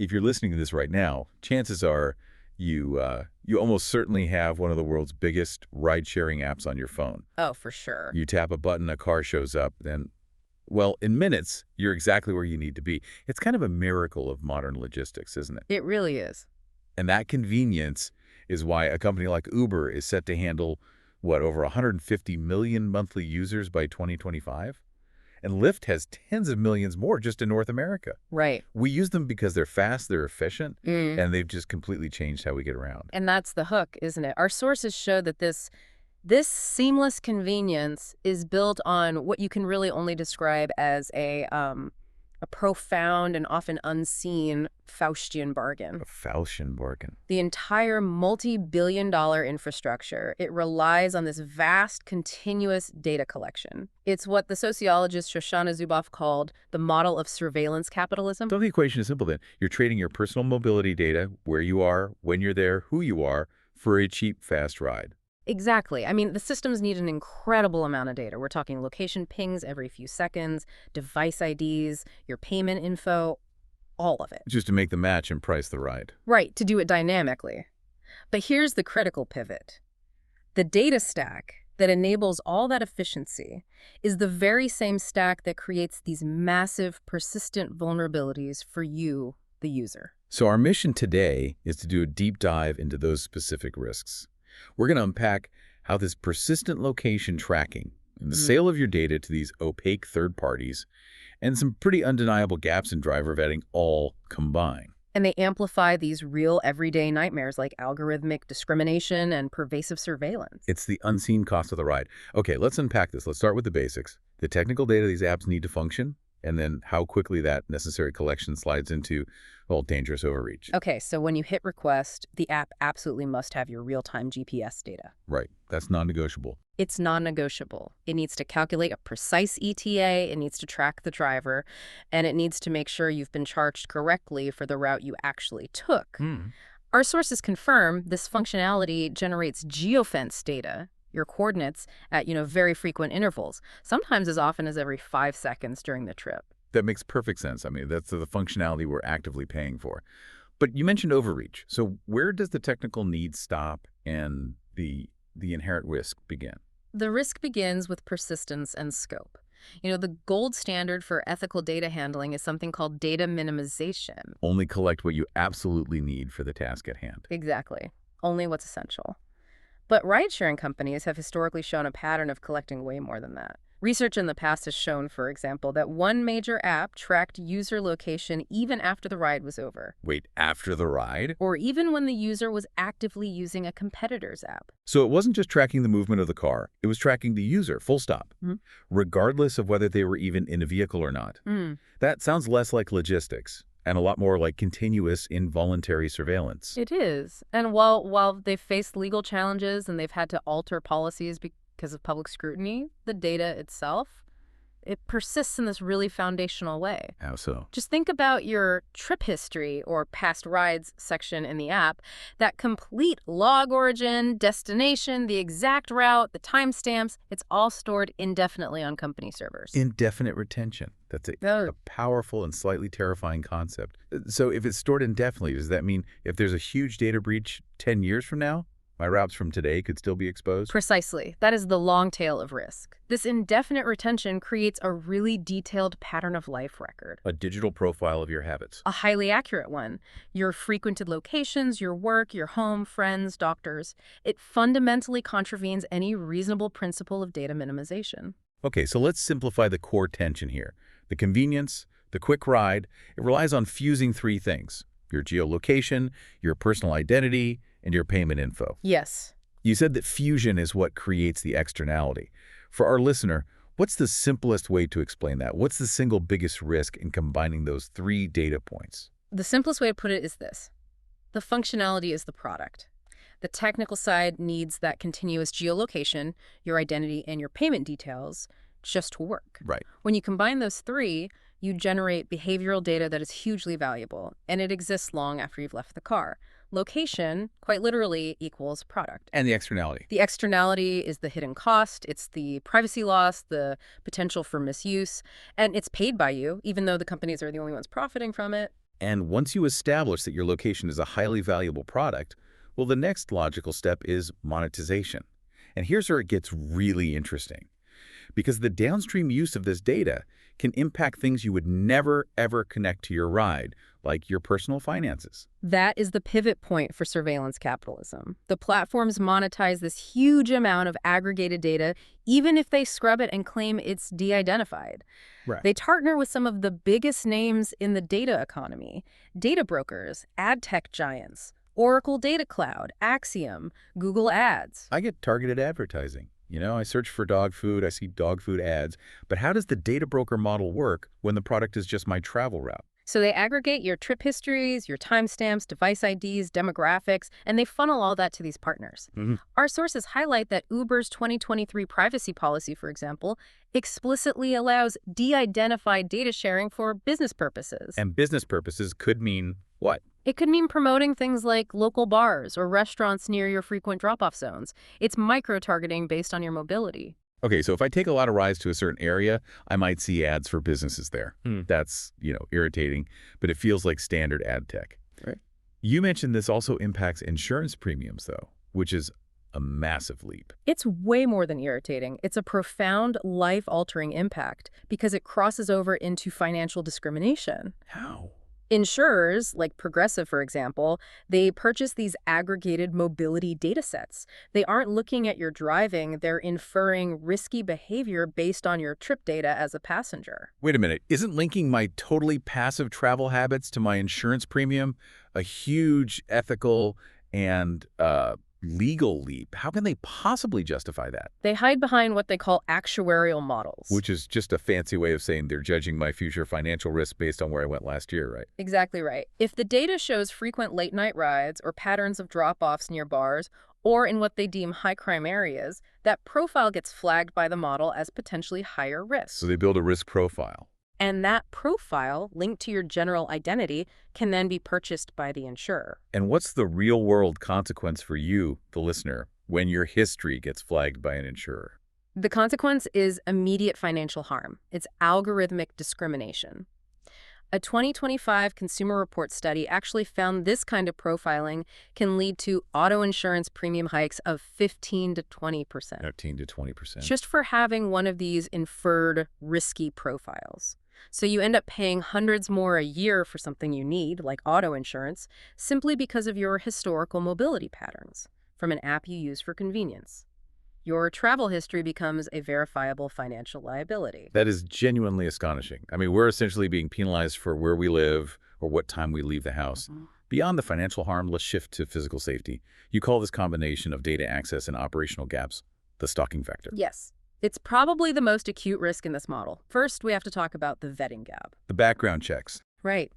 if you're listening to this right now, chances are you almost certainly have one of the world's biggest ride-sharing apps on your phone. Oh, for sure. You tap a button, a car shows up, then, well, in minutes, you're exactly where you need to be. It's kind of a miracle of modern logistics, isn't it? It really is. And that convenience is why a company like Uber is set to handle, what, over 150 million monthly users by 2025? And Lyft has tens of millions more just in North America. Right. We use them because they're fast, they're efficient, Mm. and they've just completely changed how we get around. And that's the hook, isn't it? Our sources show that this seamless convenience is built on what you can really only describe as a profound and often unseen Faustian bargain. A Faustian bargain. The entire multi-billion-dollar infrastructure, it relies on this vast, continuous data collection. It's what the sociologist Shoshana Zuboff called the model of surveillance capitalism. So the equation is simple then. You're trading your personal mobility data, where you are, when you're there, who you are, for a cheap, fast ride. Exactly. I mean, the systems need an incredible amount of data. We're talking location pings every few seconds, device IDs, your payment info, all of it. Just to make the match and price the ride. Right, to do it dynamically. But here's the critical pivot. The data stack that enables all that efficiency is the very same stack that creates these massive, persistent vulnerabilities for you, the user. So our mission today is to do a deep dive into those specific risks. We're going to unpack how this persistent location tracking and the sale of your data to these opaque third parties and some pretty undeniable gaps in driver vetting all combine. And they amplify these real everyday nightmares like algorithmic discrimination and pervasive surveillance. It's the unseen cost of the ride. Okay, let's unpack this. Let's start with the basics. The technical data these apps need to function, and then how quickly that necessary collection slides into, well, dangerous overreach. Okay, so when you hit request, the app absolutely must have your real-time GPS data. Right. That's non-negotiable. It's non-negotiable. It needs to calculate a precise ETA, it needs to track the driver, and it needs to make sure you've been charged correctly for the route you actually took. Our sources confirm this functionality generates geofence data, your coordinates, at very frequent intervals, sometimes as often as every 5 seconds during the trip. That makes perfect sense. I mean, that's the functionality we're actively paying for. But you mentioned overreach. So where does the technical need stop and the inherent risk begin? The risk begins with persistence and scope. The gold standard for ethical data handling is something called data minimization. Only collect what you absolutely need for the task at hand. Exactly. Only what's essential. But ride-sharing companies have historically shown a pattern of collecting way more than that. Research in the past has shown, for example, that one major app tracked user location even after the ride was over. Wait, after the ride? Or even when the user was actively using a competitor's app. So it wasn't just tracking the movement of the car. It was tracking the user, full stop, regardless of whether they were even in a vehicle or not. That sounds less like logistics and a lot more like continuous involuntary surveillance. It is. And while they've faced legal challenges and they've had to alter policies because of public scrutiny, the data itself, it persists in this really foundational way. How so? Just think about your trip history or past rides section in the app. That complete log origin, destination, the exact route, the timestamps, it's all stored indefinitely on company servers. Indefinite retention. That's a powerful and slightly terrifying concept. So if it's stored indefinitely, does that mean if there's a huge data breach 10 years from now, my routes from today could still be exposed? Precisely. That is the long tail of risk. This indefinite retention creates a really detailed pattern of life record. A digital profile of your habits. A highly accurate one. Your frequented locations, your work, your home, friends, doctors. It fundamentally contravenes any reasonable principle of data minimization. Okay, so let's simplify the core tension here. The convenience, the quick ride, it relies on fusing three things: your geolocation, your personal identity, and your payment info. Yes. You said that fusion is what creates the externality. For our listener, what's the simplest way to explain that? What's the single biggest risk in combining those three data points? The simplest way to put it is this. The functionality is the product. The technical side needs that continuous geolocation, your identity, and your payment details just to work. Right. When you combine those three, you generate behavioral data that is hugely valuable, and it exists long after you've left the car. Location, quite literally, equals product. And the externality. The externality is the hidden cost, it's the privacy loss, the potential for misuse, and it's paid by you, even though the companies are the only ones profiting from it. And once you establish that your location is a highly valuable product, well, the next logical step is monetization. And here's where it gets really interesting. Because the downstream use of this data can impact things you would never, ever connect to your ride, like your personal finances. That is the pivot point for surveillance capitalism. The platforms monetize this huge amount of aggregated data, even if they scrub it and claim it's de-identified. Right. They partner with some of the biggest names in the data economy: data brokers, ad tech giants, Oracle Data Cloud, Axiom, Google Ads. I get targeted advertising. I search for dog food, I see dog food ads. But how does the data broker model work when the product is just my travel route? So they aggregate your trip histories, your timestamps, device IDs, demographics, and they funnel all that to these partners. Our sources highlight that Uber's 2023 privacy policy, for example, explicitly allows de-identified data sharing for business purposes. And business purposes could mean what? It could mean promoting things like local bars or restaurants near your frequent drop-off zones. It's micro-targeting based on your mobility. Okay, so if I take a lot of rides to a certain area, I might see ads for businesses there. That's, irritating, but it feels like standard ad tech. Right. You mentioned this also impacts insurance premiums, though, which is a massive leap. It's way more than irritating. It's a profound, life-altering impact because it crosses over into financial discrimination. How? Insurers, like Progressive, for example, they purchase these aggregated mobility data sets. They aren't looking at your driving, they're inferring risky behavior based on your trip data as a passenger. Wait a minute. Isn't linking my totally passive travel habits to my insurance premium a huge ethical and legal leap? How can they possibly justify that? They hide behind what they call actuarial models. Which is just a fancy way of saying they're judging my future financial risk based on where I went last year, right? Exactly right. If the data shows frequent late-night rides or patterns of drop-offs near bars or in what they deem high-crime areas, that profile gets flagged by the model as potentially higher risk. So they build a risk profile. And that profile, linked to your general identity, can then be purchased by the insurer. And what's the real-world consequence for you, the listener, when your history gets flagged by an insurer? The consequence is immediate financial harm. It's algorithmic discrimination. A 2025 Consumer Reports study actually found this kind of profiling can lead to auto insurance premium hikes of 15 to 20%. 15 to 20%. Just for having one of these inferred risky profiles. So you end up paying hundreds more a year for something you need, like auto insurance, simply because of your historical mobility patterns from an app you use for convenience. Your travel history becomes a verifiable financial liability. That is genuinely astonishing. I mean, we're essentially being penalized for where we live or what time we leave the house. Beyond the financial harm, let's shift to physical safety. You call this combination of data access and operational gaps the stalking factor. Yes. It's probably the most acute risk in this model. First, we have to talk about the vetting gap. The background checks. Right.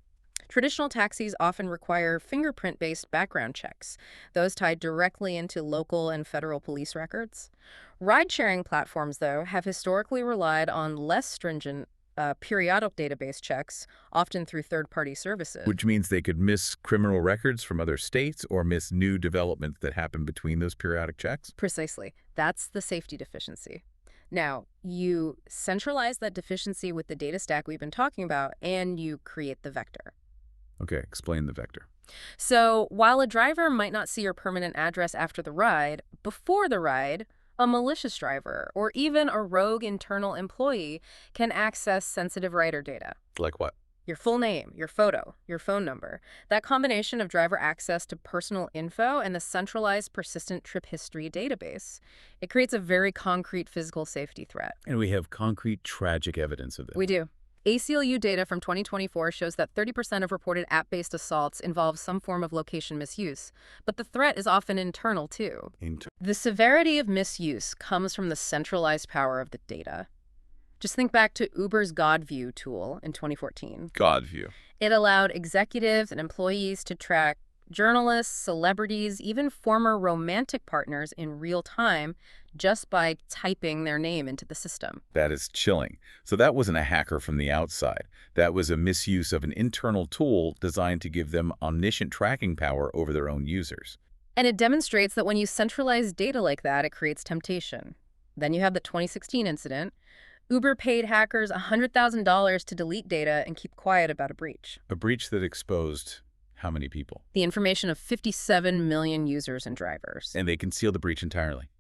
Traditional taxis often require fingerprint-based background checks, those tied directly into local and federal police records. Ride-sharing platforms, though, have historically relied on less stringent periodic database checks, often through third-party services. Which means they could miss criminal records from other states or miss new developments that happen between those periodic checks? Precisely. That's the safety deficiency. Now, you centralize that deficiency with the data stack we've been talking about, and you create the vector. Okay, explain the vector. So while a driver might not see your permanent address after the ride, before the ride, a malicious driver or even a rogue internal employee can access sensitive rider data. Like what? Your full name, your photo, your phone number. That combination of driver access to personal info and the centralized persistent trip history database, it creates a very concrete physical safety threat. And we have concrete, tragic evidence of this. We do. ACLU data from 2024 shows that 30% of reported app-based assaults involve some form of location misuse, but the threat is often internal, too. The severity of misuse comes from the centralized power of the data. Just think back to Uber's GodView tool in 2014. GodView. It allowed executives and employees to track journalists, celebrities, even former romantic partners in real time just by typing their name into the system. That is chilling. So that wasn't a hacker from the outside. That was a misuse of an internal tool designed to give them omniscient tracking power over their own users. And it demonstrates that when you centralize data like that, it creates temptation. Then you have the 2016 incident. Uber paid hackers $100,000 to delete data and keep quiet about a breach. A breach that exposed how many people? The information of 57 million users and drivers. And they concealed the breach entirely.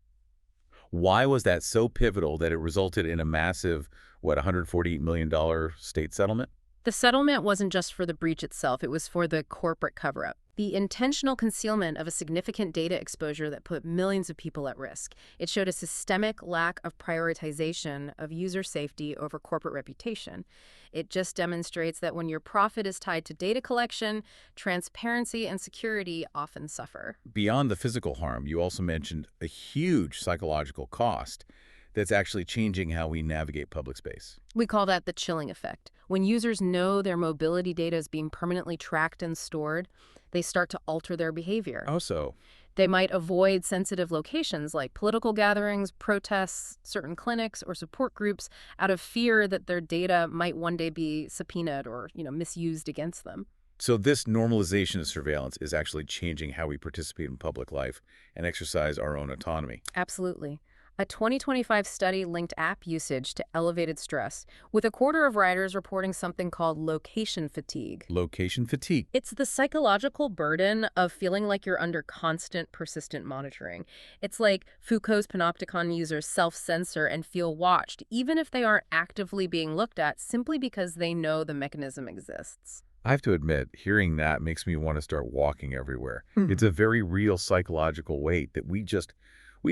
Why was that so pivotal that it resulted in a massive, $148 million state settlement? The settlement wasn't just for the breach itself, it was for the corporate cover-up. The intentional concealment of a significant data exposure that put millions of people at risk. It showed a systemic lack of prioritization of user safety over corporate reputation. It just demonstrates that when your profit is tied to data collection, transparency and security often suffer. Beyond the physical harm, you also mentioned a huge psychological cost that's actually changing how we navigate public space. We call that the chilling effect. When users know their mobility data is being permanently tracked and stored, they start to alter their behavior. Oh, so? They might avoid sensitive locations like political gatherings, protests, certain clinics, or support groups out of fear that their data might one day be subpoenaed or, misused against them. So this normalization of surveillance is actually changing how we participate in public life and exercise our own autonomy. Absolutely. A 2025 study linked app usage to elevated stress, with a quarter of riders reporting something called location fatigue. Location fatigue. It's the psychological burden of feeling like you're under constant, persistent monitoring. It's like Foucault's panopticon users self-censor and feel watched, even if they aren't actively being looked at, simply because they know the mechanism exists. I have to admit, hearing that makes me want to start walking everywhere. It's a very real psychological weight that we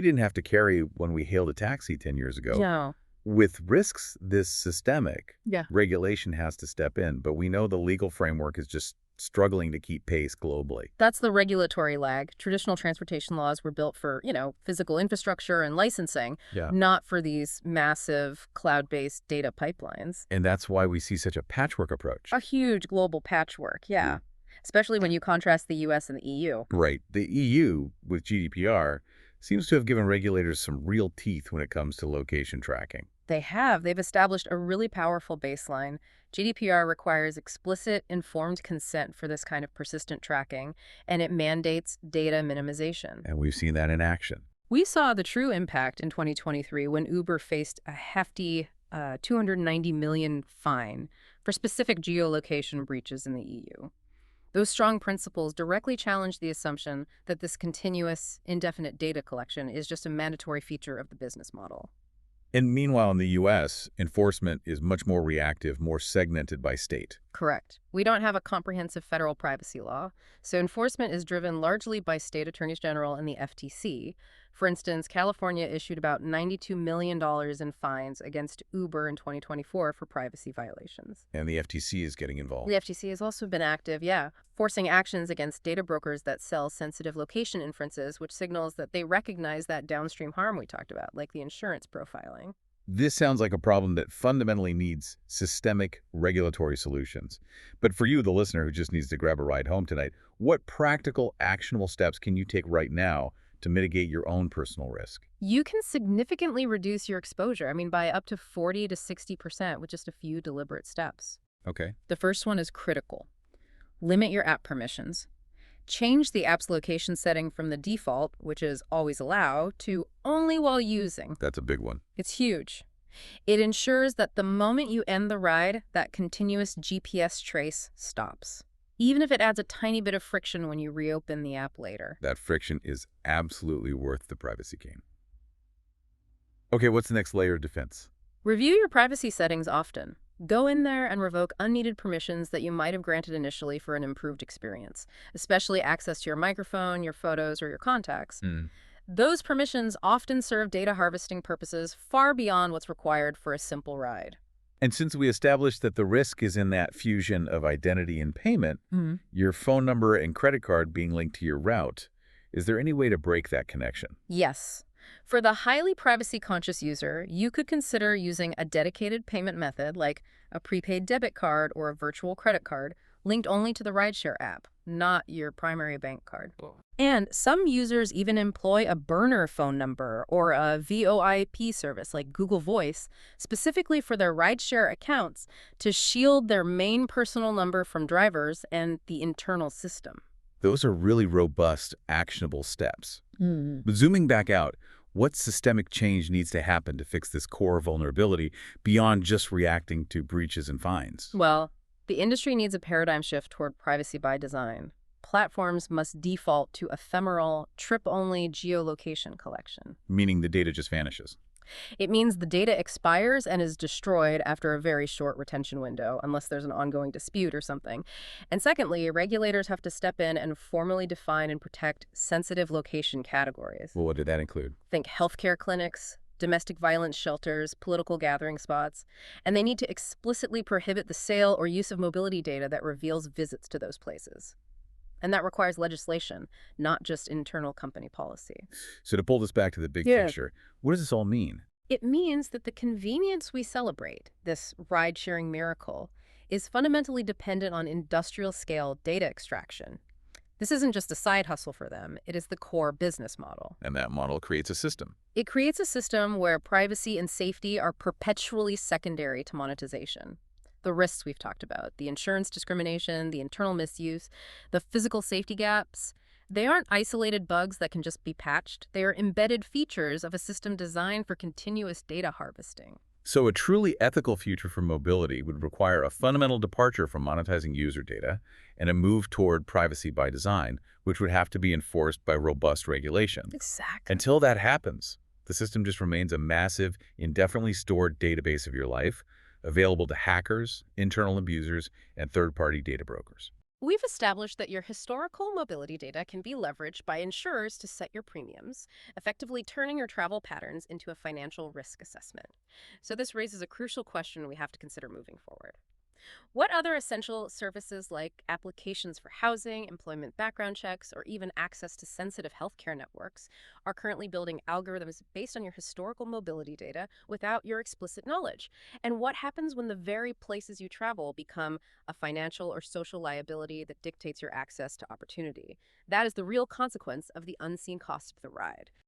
didn't have to carry when we hailed a taxi 10 years ago. Yeah. With risks this systemic, Yeah. regulation has to step in, but we know the legal framework is just struggling to keep pace globally. That's the regulatory lag. Traditional transportation laws were built for, physical infrastructure and licensing, not for these massive cloud-based data pipelines. And that's why we see such a patchwork approach. A huge global patchwork, yeah. Especially when you contrast the US and the EU. Right. The EU, with GDPR, seems to have given regulators some real teeth when it comes to location tracking. They have. They've established a really powerful baseline. GDPR requires explicit, informed consent for this kind of persistent tracking, and it mandates data minimization. And we've seen that in action. We saw the true impact in 2023 when Uber faced a hefty $290 million fine for specific geolocation breaches in the EU. Those strong principles directly challenge the assumption that this continuous, indefinite data collection is just a mandatory feature of the business model. And meanwhile, in the U.S., enforcement is much more reactive, more segmented by state. Correct. We don't have a comprehensive federal privacy law, so enforcement is driven largely by state attorneys general and the FTC. For instance, California issued about $92 million in fines against Uber in 2024 for privacy violations. And the FTC is getting involved. The FTC has also been active, forcing actions against data brokers that sell sensitive location inferences, which signals that they recognize that downstream harm we talked about, like the insurance profiling. This sounds like a problem that fundamentally needs systemic regulatory solutions. But for you, the listener who just needs to grab a ride home tonight, what practical, actionable steps can you take right now to mitigate your own personal risk? You can significantly reduce your exposure, by up to 40 to 60% with just a few deliberate steps. Okay. The first one is critical. Limit your app permissions. Change the app's location setting from the default, which is always allow, to only while using. That's a big one. It's huge. It ensures that the moment you end the ride, that continuous GPS trace stops, even if it adds a tiny bit of friction when you reopen the app later. That friction is absolutely worth the privacy gain. Okay, what's the next layer of defense? Review your privacy settings often. Go in there and revoke unneeded permissions that you might have granted initially for an improved experience, especially access to your microphone, your photos, or your contacts. Those permissions often serve data harvesting purposes far beyond what's required for a simple ride. And since we established that the risk is in that fusion of identity and payment, your phone number and credit card being linked to your route, is there any way to break that connection? Yes. For the highly privacy-conscious user, you could consider using a dedicated payment method like a prepaid debit card or a virtual credit card linked only to the rideshare app, not your primary bank card. And some users even employ a burner phone number or a VoIP service like Google Voice specifically for their rideshare accounts to shield their main personal number from drivers and the internal system. Those are really robust, actionable steps. But zooming back out, What systemic change needs to happen to fix this core vulnerability beyond just reacting to breaches and fines? Well, the industry needs a paradigm shift toward privacy by design. Platforms must default to ephemeral, trip-only geolocation collection. Meaning the data just vanishes. It means the data expires and is destroyed after a very short retention window, unless there's an ongoing dispute or something. And secondly, regulators have to step in and formally define and protect sensitive location categories. Well, what did that include? Think healthcare clinics, domestic violence shelters, political gathering spots, and they need to explicitly prohibit the sale or use of mobility data that reveals visits to those places. And that requires legislation, not just internal company policy. So to pull this back to the big Yeah. picture, what does this all mean? It means that the convenience we celebrate, this ride-sharing miracle, is fundamentally dependent on industrial-scale data extraction. This isn't just a side hustle for them, it is the core business model. And that model creates a system. It creates a system where privacy and safety are perpetually secondary to monetization. The risks we've talked about, the insurance discrimination, the internal misuse, the physical safety gaps, they aren't isolated bugs that can just be patched. They are embedded features of a system designed for continuous data harvesting. So a truly ethical future for mobility would require a fundamental departure from monetizing user data and a move toward privacy by design, which would have to be enforced by robust regulation. Exactly. Until that happens, the system just remains a massive, indefinitely stored database of your life, available to hackers, internal abusers, and third-party data brokers. We've established that your historical mobility data can be leveraged by insurers to set your premiums, effectively turning your travel patterns into a financial risk assessment. So this raises a crucial question we have to consider moving forward. What other essential services like applications for housing, employment background checks, or even access to sensitive healthcare networks are currently building algorithms based on your historical mobility data without your explicit knowledge? And what happens when the very places you travel become a financial or social liability that dictates your access to opportunity? That is the real consequence of the unseen cost of the ride.